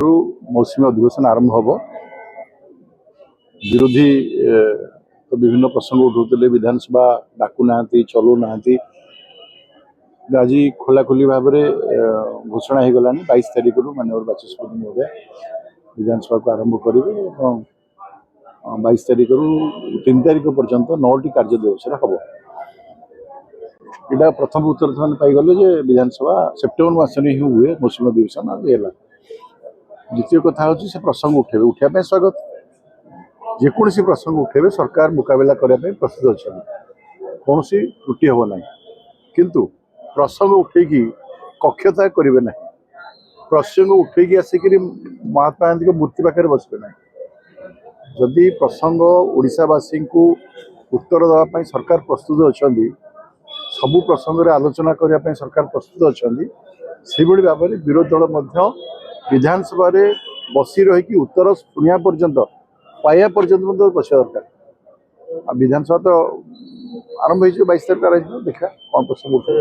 मौसुमी अधिवेशन आरंभ हम विरोधी तो विभिन्न प्रसंग उठाते विधानसभा डाकू ना चलू ना आज खोलाखोली भाव में घोषणा हो गला 22 तारीख रू माननीय बाचस्पति महोदय विधानसभा को आरंभ करेंगे 22 तारीख रू 3 तारीख पर्यंत 9टी कार्य दिवस हम यहाँ प्रथम उत्तर से पाईगले विधानसभा सेप्टेम्बर मसने ही हुए मौसुमी अधिवेशन आज है। द्वितीय कथा हूँ से प्रसंग उठेबे उठापे स्वागत जेकोसी प्रसंग उठेबे सरकार मुकाबला करने प्रस्तुत अच्छा कौन त्रुटि हम ना किंतु प्रसंग उठेकी कक्षता करेंगे ना प्रसंग उठेकी आसिक महात्मा गांधी को मूर्ति पाखे बसबे ना जदि प्रसंग ओडिशावासी को उत्तर देवाई सरकार प्रस्तुत अच्छा सबू प्रसंग आलोचना करने सरकार प्रस्तुत अच्छा से भाव में विरोधी दल विधानसभा बसी रही उत्तर शुणा पर्यंत पाया पर्यंत बचा दरकार विधानसभा तो आरंभ हो 22 तारीख देखा कौन प्रसंग उठे।